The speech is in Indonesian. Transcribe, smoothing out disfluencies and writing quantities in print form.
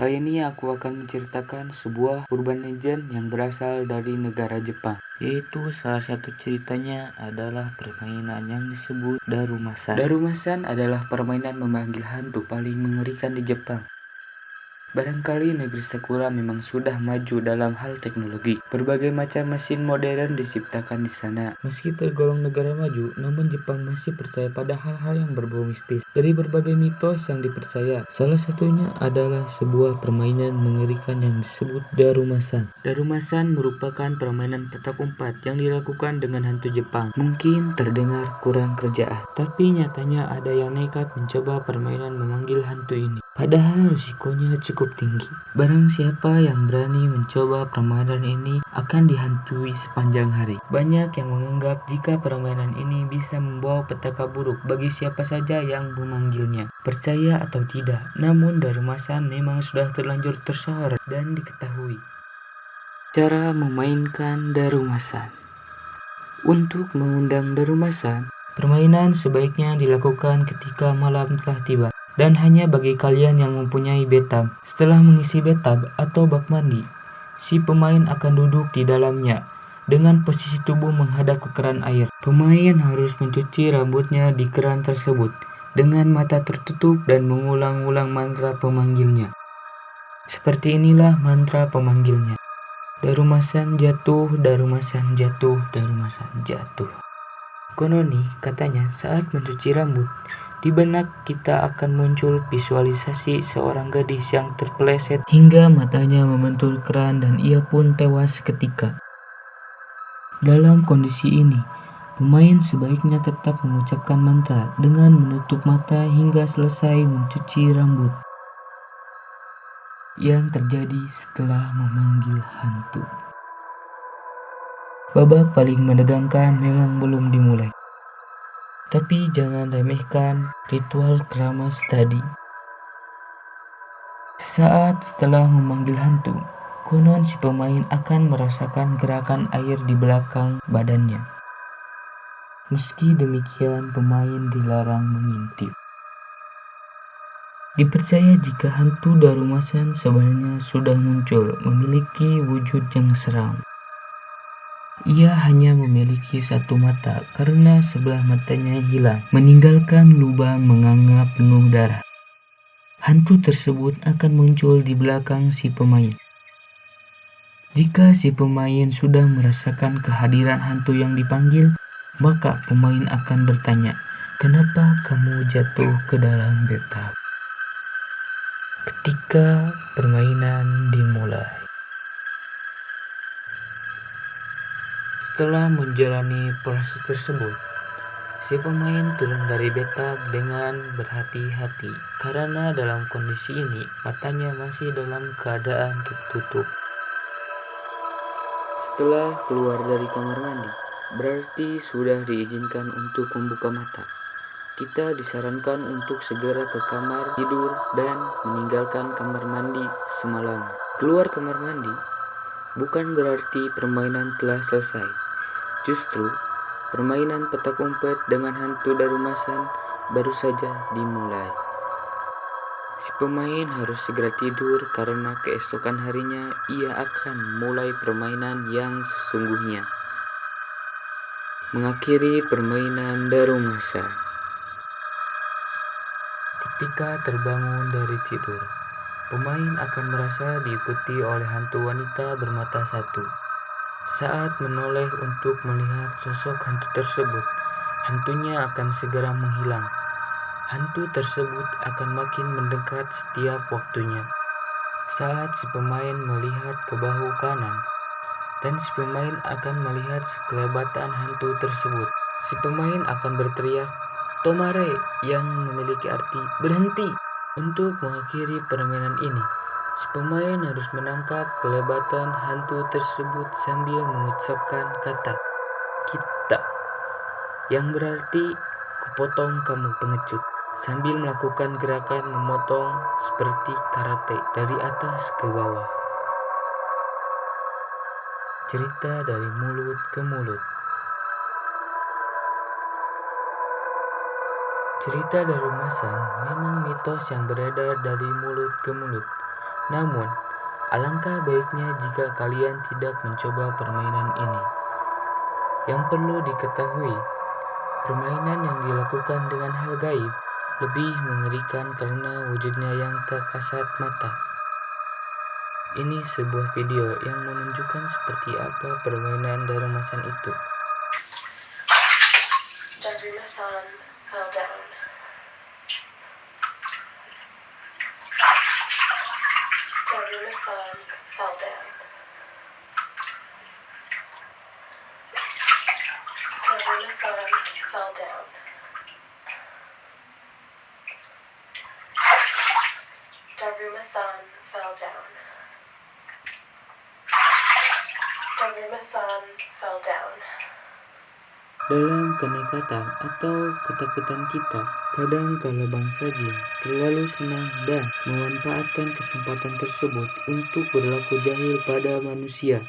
Kali ini aku akan menceritakan sebuah urban legend yang berasal dari negara Jepang. Yaitu salah satu ceritanya adalah permainan yang disebut Darumasan. Darumasan adalah permainan memanggil hantu paling mengerikan di Jepang. Barangkali negeri Sakura memang sudah maju dalam hal teknologi. Berbagai macam mesin modern diciptakan di sana. Meski tergolong negara maju, namun Jepang masih percaya pada hal-hal yang berbau mistis. Dari berbagai mitos yang dipercaya, salah satunya adalah sebuah permainan mengerikan yang disebut Darumasan. Darumasan merupakan permainan petak umpet yang dilakukan dengan hantu Jepang. Mungkin terdengar kurang kerjaan, tapi nyatanya ada yang nekat mencoba permainan memanggil hantu ini. Padahal risikonya cukup tinggi. Barang siapa yang berani mencoba permainan ini akan dihantui sepanjang hari. Banyak yang menganggap jika permainan ini bisa membawa petaka buruk bagi siapa saja yang memanggilnya. Percaya atau tidak, namun Darumasan memang sudah terlanjur tersohor dan diketahui. Cara memainkan Darumasan. Untuk mengundang Darumasan, permainan sebaiknya dilakukan ketika malam telah tiba dan hanya bagi kalian yang mempunyai bathtub. Setelah mengisi bathtub atau bak mandi, si pemain akan duduk di dalamnya dengan posisi tubuh menghadap ke keran air. Pemain harus mencuci rambutnya di keran tersebut dengan mata tertutup dan mengulang-ulang mantra pemanggilnya. Seperti inilah mantra pemanggilnya. Darumasan jatuh, Darumasan jatuh, Darumasan jatuh. Konon nih, katanya saat mencuci rambut, di benak kita akan muncul visualisasi seorang gadis yang terpeleset hingga matanya membentur keran dan ia pun tewas seketika. Dalam kondisi ini, pemain sebaiknya tetap mengucapkan mantra dengan menutup mata hingga selesai mencuci rambut. Yang terjadi setelah memanggil hantu. Babak paling menegangkan memang belum dimulai. Tapi jangan remehkan ritual keramas tadi. Saat setelah memanggil hantu, konon si pemain akan merasakan gerakan air di belakang badannya. Meski demikian, pemain dilarang mengintip. Dipercaya jika hantu Darumasan sebenarnya sudah muncul, memiliki wujud yang seram. Ia hanya memiliki satu mata karena sebelah matanya hilang, meninggalkan lubang menganga penuh darah. Hantu tersebut akan muncul di belakang si pemain. Jika si pemain sudah merasakan kehadiran hantu yang dipanggil, maka pemain akan bertanya, "Kenapa kamu jatuh ke dalam bathtub?" Ketika permainan dimulai. Setelah menjalani proses tersebut, si pemain turun dari bathtub dengan berhati-hati karena dalam kondisi ini matanya masih dalam keadaan tertutup. Setelah keluar dari kamar mandi, berarti sudah diizinkan untuk membuka mata. Kita disarankan untuk segera ke kamar tidur dan meninggalkan kamar mandi semalam. Keluar kamar mandi bukan berarti permainan telah selesai. Justru, permainan petak umpet dengan hantu Darumasan baru saja dimulai. Si pemain harus segera tidur karena keesokan harinya ia akan mulai permainan yang sesungguhnya. Mengakhiri permainan Darumasan. Ketika terbangun dari tidur, pemain akan merasa diikuti oleh hantu wanita bermata satu. Saat menoleh untuk melihat sosok hantu tersebut, hantunya akan segera menghilang. Hantu tersebut akan makin mendekat setiap waktunya. Saat si pemain melihat ke bahu kanan, dan si pemain akan melihat sekelebatan hantu tersebut, si pemain akan berteriak, "Tomare," yang memiliki arti berhenti. Untuk mengakhiri permainan ini, si pemain harus menangkap kelebatan hantu tersebut sambil mengucapkan kata "kita" yang berarti "kupotong kamu pengecut", sambil melakukan gerakan memotong seperti karate dari atas ke bawah. Cerita dari mulut ke mulut. Cerita Darumasan memang mitos yang beredar dari mulut ke mulut. Namun, alangkah baiknya jika kalian tidak mencoba permainan ini. Yang perlu diketahui, permainan yang dilakukan dengan hal gaib lebih mengerikan karena wujudnya yang tak kasat mata. Ini sebuah video yang menunjukkan seperti apa permainan darumasan itu. Darumasan fell down. Darumasan fell down. Darumasan fell down. Darumasan fell down. Darumasan fell down. Dalam kenekatan atau ketakutan kita, kadang kala bangsa jin terlalu senang dan memanfaatkan kesempatan tersebut untuk berlaku jahil pada manusia.